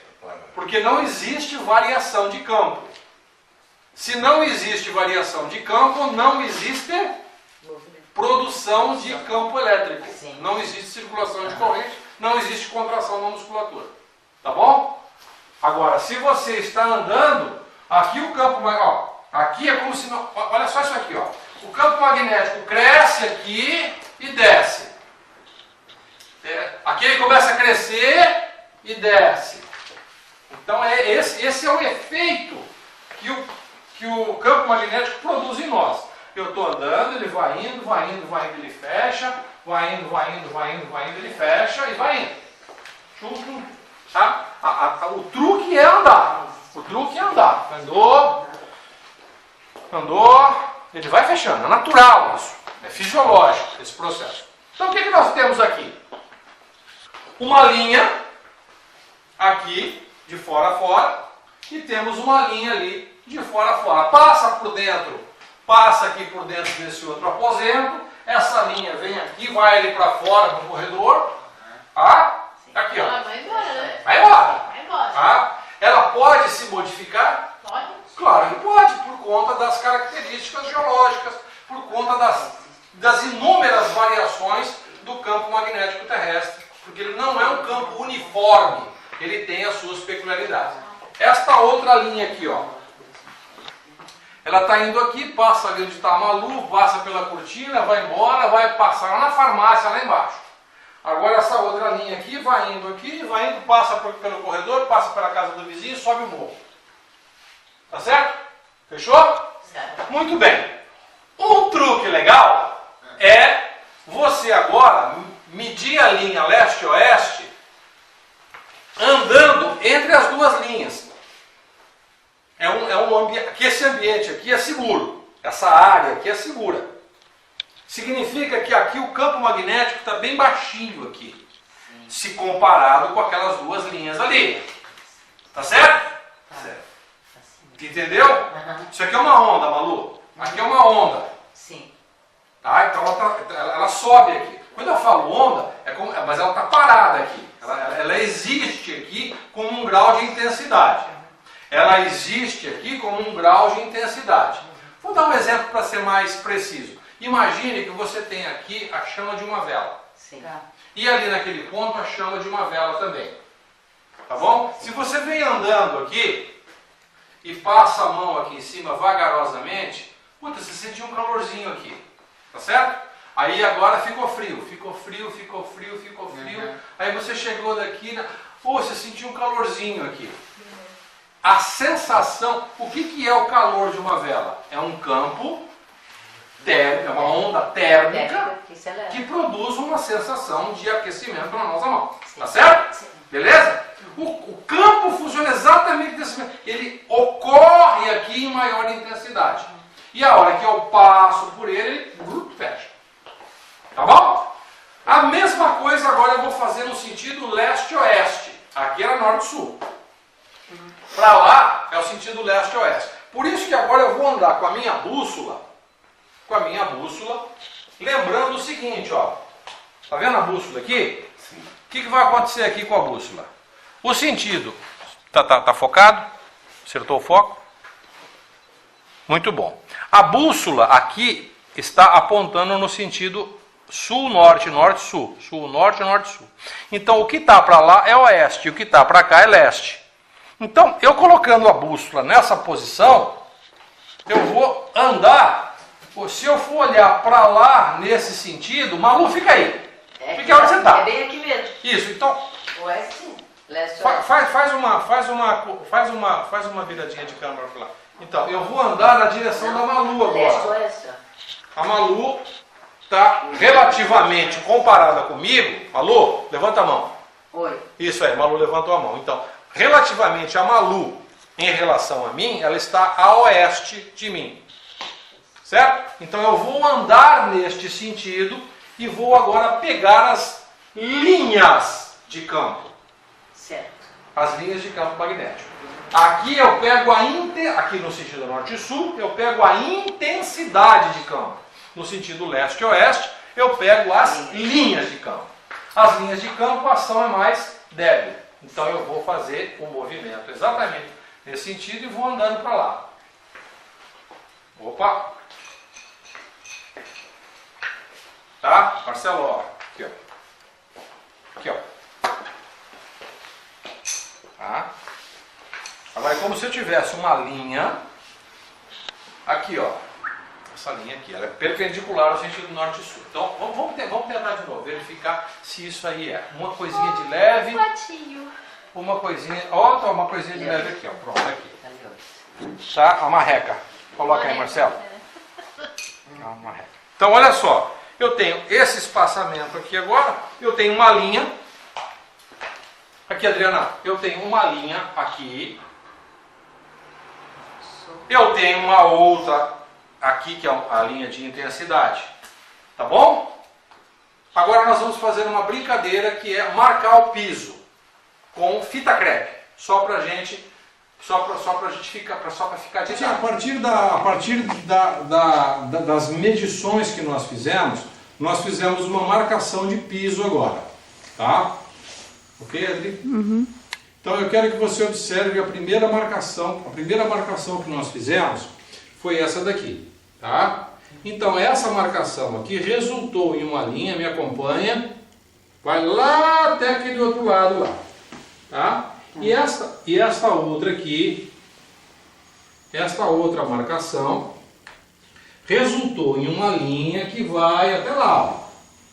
Porque não existe variação de campo. Se não existe variação de campo, não existe produção de campo elétrico. Sim. Não existe circulação de corrente, não existe contração na musculatura. Tá bom? Agora, se você está andando, aqui o campo vai, ó, aqui é como se não, olha só isso aqui, ó. O campo magnético cresce aqui e desce. Aqui ele começa a crescer e desce. Então esse é o efeito que o campo magnético produz em nós. Eu estou andando, ele vai indo, ele fecha, vai indo, ele fecha e vai indo. Tá? O truque é andar. Andou, ele vai fechando. É natural isso. É fisiológico esse processo. Então o que nós temos aqui? Uma linha aqui, de fora a fora, e temos uma linha ali, de fora a fora. Passa aqui por dentro desse outro aposento, essa linha vem aqui, vai ali para fora no corredor, tá? Aqui, ó. Vai embora, né? Vai embora. Vai embora. Tá? Ela pode se modificar? Pode? Claro que pode, por conta das características geológicas, por conta das inúmeras variações do campo magnético terrestre, porque ele não é um campo uniforme, ele tem as suas peculiaridades. Esta outra linha aqui, ó, Ela está indo aqui, passa ali onde está a Malu, passa pela cortina, vai embora, vai passar lá na farmácia, lá embaixo. Agora essa outra linha aqui, vai indo, passa pelo corredor, passa pela casa do vizinho e sobe o morro. Tá certo? Fechou? Certo. Muito bem. Um truque legal é você agora medir a linha leste-oeste andando entre as duas linhas. Aqui esse ambiente aqui é seguro. Essa área aqui é segura. Significa que aqui o campo magnético está bem baixinho aqui. Se comparado com aquelas duas linhas ali. Tá certo? Certo. Entendeu? Isso aqui é uma onda, Malu. Aqui é uma onda. Sim. Tá? Então ela sobe aqui. Quando eu falo onda, mas ela está parada aqui. Ela existe aqui com um grau de intensidade. Ela existe aqui com um grau de intensidade. Vou dar um exemplo para ser mais preciso. Imagine que você tem aqui a chama de uma vela. Sim. E ali naquele ponto a chama de uma vela também. Tá bom? Se você vem andando aqui e passa a mão aqui em cima vagarosamente, puta, você sentiu um calorzinho aqui. Tá certo? Aí agora ficou frio. Aí você chegou daqui, você sentiu um calorzinho aqui. A sensação, o que é o calor de uma vela? É um campo térmico, é uma onda térmica que produz uma sensação de aquecimento na nossa mão. Tá certo? Beleza? O campo funciona exatamente desse jeito. Ele ocorre aqui em maior intensidade. E a hora que eu passo por ele, fecha. Tá bom? A mesma coisa agora eu vou fazer no sentido leste-oeste. Aqui era norte-sul. Para lá é o sentido leste-oeste. Por isso que agora eu vou andar com a minha bússola, lembrando o seguinte, ó. Tá vendo a bússola aqui? Sim. O que vai acontecer aqui com a bússola? O sentido, tá focado? Acertou o foco? Muito bom. A bússola aqui está apontando no sentido sul-norte, norte-sul. Sul-norte, norte-sul. Então o que está para lá é oeste e o que está para cá é leste. Então, eu colocando a bússola nessa posição, eu vou andar. Se eu for olhar para lá nesse sentido, Malu, fica aí. Fica onde você está. É bem aqui mesmo. Isso, então Oeste, leste, faz uma viradinha de câmera para lá. Então, eu vou andar na direção da Malu agora. leste, oeste. A Malu está relativamente comparada comigo. Malu, levanta a mão. Oi. Isso aí, Malu levantou a mão. Então, relativamente a Malu em relação a mim, ela está a oeste de mim. Certo? Então eu vou andar neste sentido e vou agora pegar as linhas de campo. Certo. As linhas de campo magnético. Aqui eu pego aqui no sentido norte e sul, eu pego a intensidade de campo. No sentido leste e oeste, eu pego as linhas de campo. As linhas de campo, a ação é mais débil. Então eu vou fazer o movimento exatamente nesse sentido e vou andando para lá. Opa! Tá? Marcelo, ó. Aqui, ó. Aqui, ó. Tá? Agora é como se eu tivesse uma linha aqui, ó. Essa linha aqui, ela é perpendicular ao sentido norte e sul. Então, vamos tentar de novo, verificar se isso aí é uma coisinha de leve. Uma coisinha, ó, uma coisinha de leve aqui, ó. Pronto, aqui. Tá? A marreca. Coloca aí, Marcelo. Uma marreca. Então, olha só. Eu tenho esse espaçamento aqui agora. Eu tenho uma linha. Aqui, Adriana. Eu tenho uma linha aqui. Eu tenho uma outra aqui, que é a linha de intensidade. Tá bom? Agora nós vamos fazer uma brincadeira que é marcar o piso com fita crepe. Só pra gente ficar, só para ficar de A partir das medições que nós fizemos uma marcação de piso agora, tá? Ok, Adri? Uhum. Então eu quero que você observe a primeira marcação que nós fizemos foi essa daqui, tá? Então essa marcação aqui resultou em uma linha, me acompanha, vai lá até aquele outro lado lá, tá? E esta outra aqui esta outra marcação resultou em uma linha que vai até lá, ó,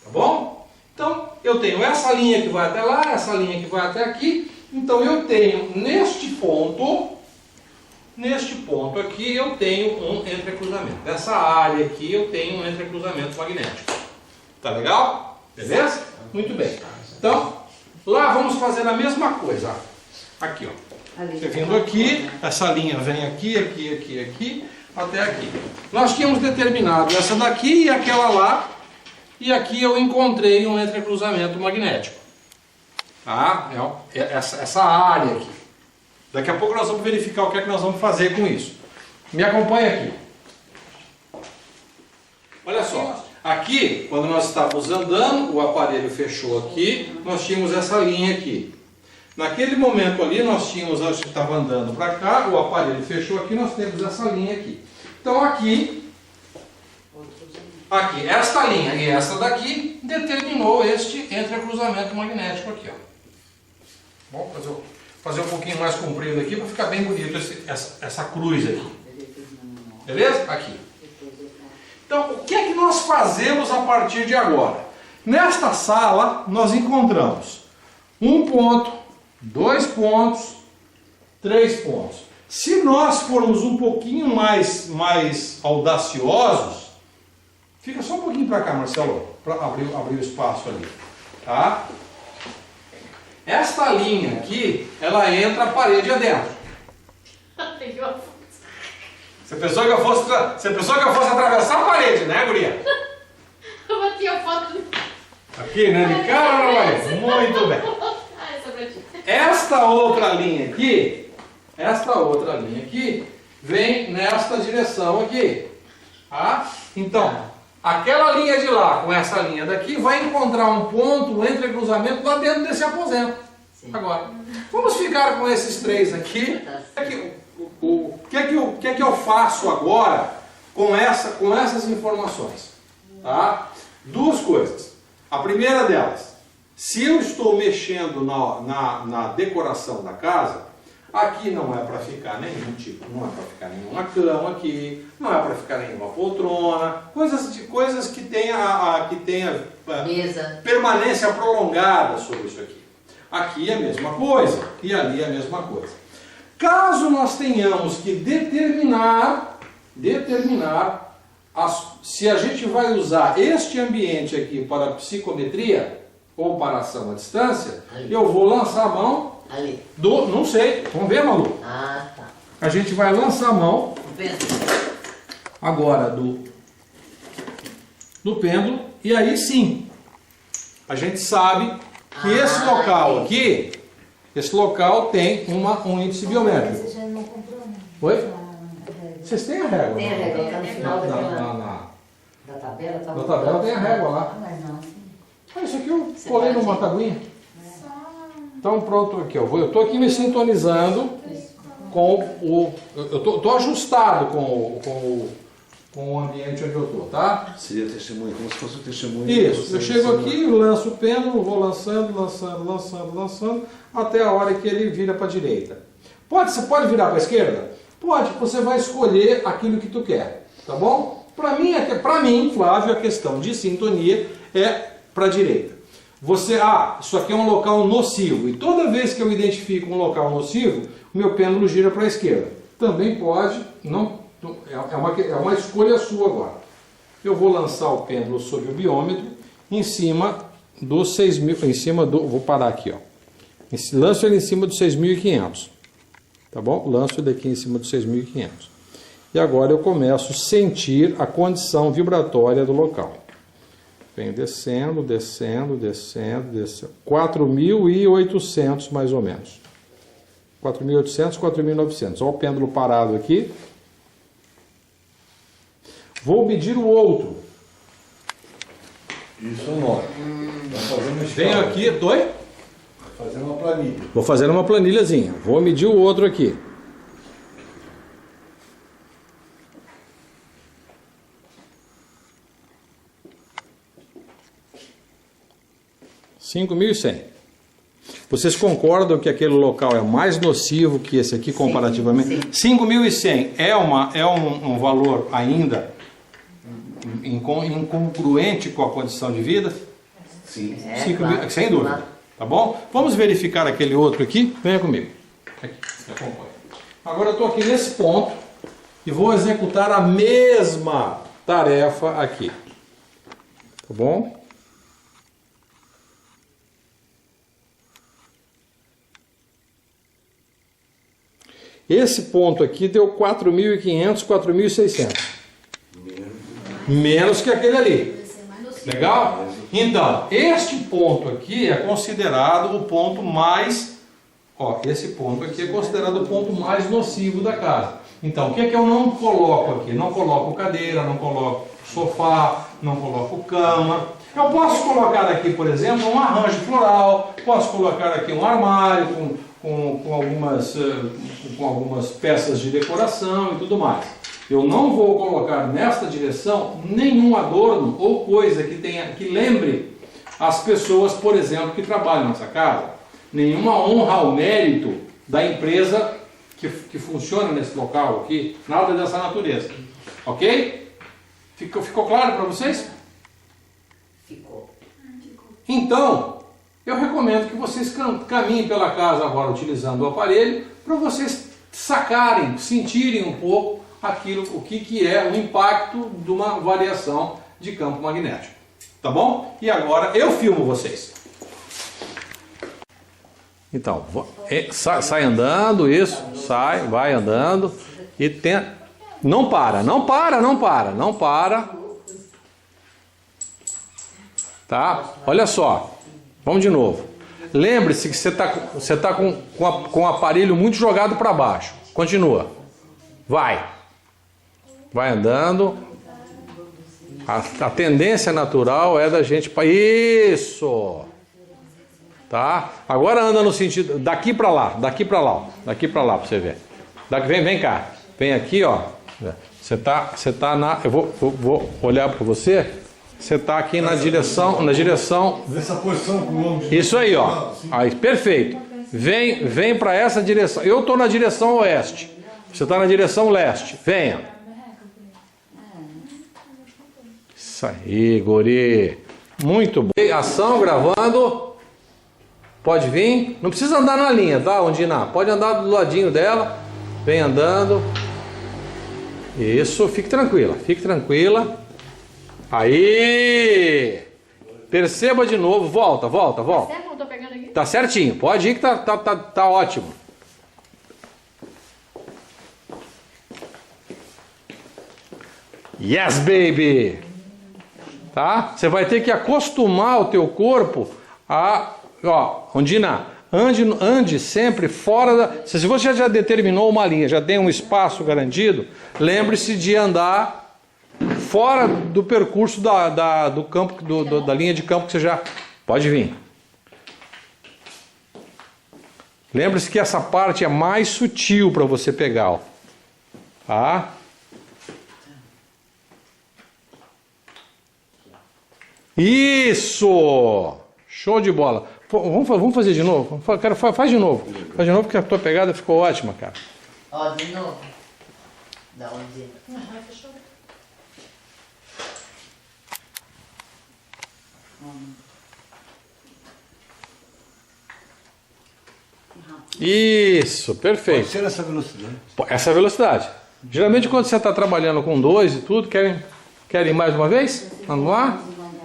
tá bom? Então, eu tenho essa linha que vai até lá, essa linha que vai até aqui. Então, eu tenho neste ponto aqui, eu tenho um entrecruzamento. Nessa área aqui, eu tenho um entrecruzamento magnético. Tá legal? Beleza? Muito bem. Então, lá vamos fazer a mesma coisa. Aqui, ó. Você vindo aqui, essa linha vem aqui, aqui, até aqui. Nós tínhamos determinado essa daqui e aquela lá. E aqui eu encontrei um entrecruzamento magnético. Tá? Essa área aqui. Daqui a pouco nós vamos verificar o que é que nós vamos fazer com isso. Me acompanha aqui. Olha só. Aqui, quando nós estávamos andando, o aparelho fechou aqui. Nós tínhamos essa linha aqui. Naquele momento ali, nós tínhamos, a gente estava andando para cá, o aparelho fechou aqui, nós temos essa linha aqui. Então aqui, esta linha e essa daqui determinou este entrecruzamento magnético aqui, ó. Vamos fazer um pouquinho mais comprido aqui para ficar bem bonito essa cruz aqui. Beleza? Aqui. Então, o que é que nós fazemos a partir de agora? Nesta sala, nós encontramos um ponto, 2 pontos, 3 pontos. Se nós formos um pouquinho mais audaciosos, fica só um pouquinho para cá, Marcelo, para abrir o espaço ali, tá? Esta linha aqui, ela entra a parede adentro. Você pensou que eu fosse atravessar a parede, né, guria? Eu bati a foto. Aqui, né? De cara na parede. Muito bem. Ah, essa pra ti. Esta outra linha aqui, vem nesta direção aqui. Tá? Então, aquela linha de lá com essa linha daqui vai encontrar um ponto, um entrecruzamento lá dentro desse aposento. Sim. Agora, vamos ficar com esses 3 aqui. O que é que eu faço agora com essas informações? Tá? 2 coisas. A primeira delas, se eu estou mexendo na decoração da casa, aqui não é para ficar nenhum tipo, não é para ficar nenhuma cama aqui, não é para ficar nenhuma poltrona, coisas que tenha Mesa. permanência prolongada sobre isso aqui. Aqui é a mesma coisa e ali é a mesma coisa. Caso nós tenhamos que determinar se a gente vai usar este ambiente aqui para psicometria ou para ação à distância, eu vou lançar a mão Ali. não sei, vamos ver, Malu? Ah, tá. A gente vai lançar a mão agora do pêndulo e aí sim, a gente sabe que esse local aqui, esse local tem um índice biométrico. Você já não comprou, né? Oi? Vocês têm a régua? Tem a régua, tá no final Da tabela? Tá Na tabela tem a régua lá. Ah, mas não. Isso aqui eu colei numa tabuinha. Então pronto, aqui, ó. Eu estou aqui me sintonizando com o... Eu estou ajustado com o ambiente onde eu estou, tá? Seria testemunho, como se fosse um testemunho. Isso, eu chego aqui, lanço o pêndulo, vou lançando, até a hora que ele vira para a direita. Você pode virar para a esquerda? Pode, você vai escolher aquilo que tu quer, tá bom? Para mim, Flávio, a questão de sintonia é para a direita. Isso aqui é um local nocivo, e toda vez que eu identifico um local nocivo, o meu pêndulo gira para a esquerda. Também pode, é uma escolha sua agora. Eu vou lançar o pêndulo sobre o biômetro em cima dos 6.000, vou parar aqui, ó. Lanço ele em cima dos 6.500, tá bom? Lanço ele aqui em cima dos 6.500. E agora eu começo a sentir a condição vibratória do local. Venho descendo, 4.800 mais ou menos. 4.800, 4.900. Olha o pêndulo parado aqui. Vou medir o outro. Isso nós. Venho aqui, Fazendo uma planilha. Vou fazer uma planilhazinha. Vou medir o outro aqui. Vocês concordam que aquele local é mais nocivo que esse aqui comparativamente? 5.100 é um valor ainda incongruente com a condição de vida? Sim. Claro, sem dúvida. claro. Tá bom? Vamos verificar aquele outro aqui? Venha comigo. Aqui, me acompanhe. Agora eu estou aqui nesse ponto e vou executar a mesma tarefa aqui. Tá bom? Esse ponto aqui deu 4.500, 4.600. Menos que aquele ali. Legal? Então, este ponto aqui é considerado o ponto mais... Ó, esse ponto aqui é considerado o ponto mais nocivo da casa. Então, o que é que eu não coloco aqui? Não coloco cadeira, não coloco sofá, não coloco cama. Eu posso colocar aqui, por exemplo, um arranjo floral, posso colocar aqui um armário com algumas peças de decoração e tudo mais. Eu não vou colocar nesta direção nenhum adorno ou coisa que lembre as pessoas, por exemplo, que trabalham nessa casa. Nenhuma honra ao mérito da empresa que funciona nesse local aqui, nada dessa natureza. Ok? Ficou claro para vocês? Ficou. Então, eu recomendo que vocês caminhem pela casa agora utilizando o aparelho para vocês sacarem, sentirem um pouco o que é o impacto de uma variação de campo magnético. Tá bom? E agora eu filmo vocês. Então, sai andando, isso, vai andando e tenta. Não para. Tá? Olha só, vamos de novo. Lembre-se que você tá com o aparelho muito jogado para baixo. Continua. Vai andando. A tendência natural é da gente para isso. Tá? Agora anda no sentido daqui para lá, para você ver. Vem cá. Vem aqui, ó. Você tá na, eu vou olhar para você. Você tá aqui na direção. Nessa posição com o ombro. Isso aí, ó. Aí, perfeito. Vem para essa direção. Eu tô na direção oeste. Você tá na direção leste. Venha. Isso aí, guri. Muito bom. Ação gravando. Pode vir. Não precisa andar na linha, tá, Ondina? Pode andar do ladinho dela. Vem andando. Isso, fique tranquila. Aí! Perceba de novo. Volta. Certo? Não tô pegando aqui? Tá certinho. Pode ir que tá ótimo. Yes, baby! Tá? Você vai ter que acostumar o teu corpo a... Ó, Ondina, ande sempre fora da... Se você já determinou uma linha, já tem um espaço garantido, lembre-se de andar fora do percurso do campo, da linha de campo que você já... Pode vir. Lembre-se que essa parte é mais sutil para você pegar, ó. Tá? Isso! Show de bola. Vamos fazer de novo? Faz de novo. Faz de novo porque a tua pegada ficou ótima, cara. Ó, de novo. Da onde? Fechou. Isso, perfeito. Pode ser essa velocidade. Essa é a velocidade. Geralmente quando você está trabalhando com 2 e tudo, querem ir mais uma vez? Vamos lá?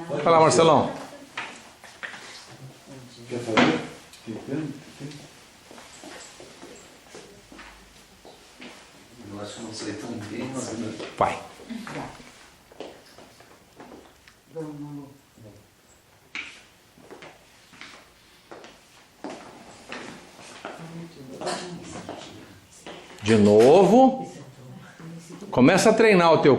Vai lá, Marcelão. Quer fazer? Eu acho que não sei tão bem, mas... Vai. De novo. Começa a treinar o teu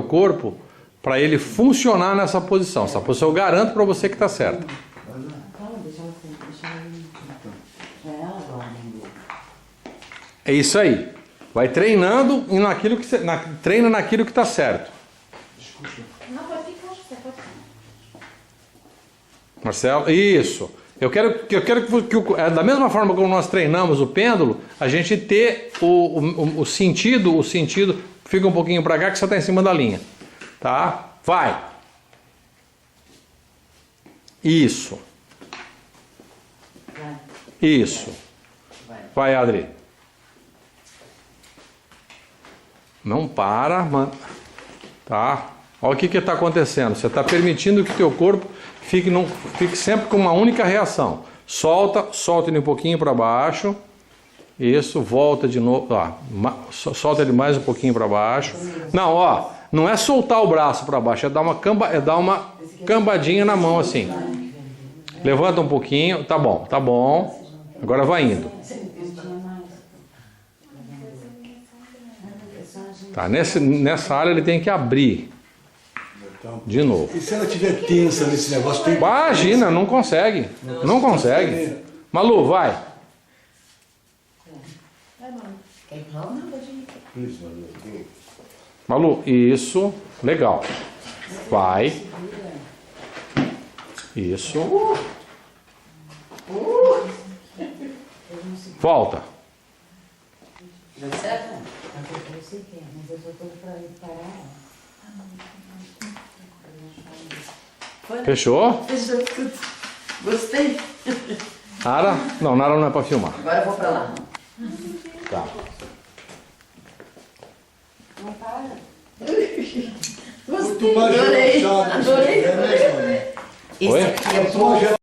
corpo para ele funcionar nessa posição. Essa posição eu garanto para você que está certo. É isso aí. Vai treinando e treina naquilo que está certo. Não, pode ficar, você pode ficar. Marcelo, isso. Eu quero que da mesma forma como nós treinamos o pêndulo, a gente ter o sentido fica um pouquinho para cá que você está em cima da linha. Tá? Vai. Isso. Isso. Vai, Adri. Não para, mano. Tá? Olha o que está acontecendo. Você está permitindo que o teu corpo fique sempre com uma única reação. Solta ele um pouquinho para baixo. Isso, volta de novo. Ó, solta ele mais um pouquinho para baixo. Não, ó, não é soltar o braço para baixo, é dar uma cambadinha na mão assim. Levanta um pouquinho, tá bom, tá bom. Agora vai indo. Tá, nessa área ele tem que abrir. De novo. E se ela estiver tensa nesse negócio? Tem... Imagina, não consegue. Não consegue. Malu, vai. Malu, isso. Legal. Vai. Isso. Volta. Deu certo? Eu sei que é, mas eu tô para ir parar. Fechou? Fechou tudo. Gostei. Nara? Não, Nara não é para filmar. Agora eu vou para lá. Tá. Não para. Gostei, adorei. Adorei. Oi? Esse aqui é bom.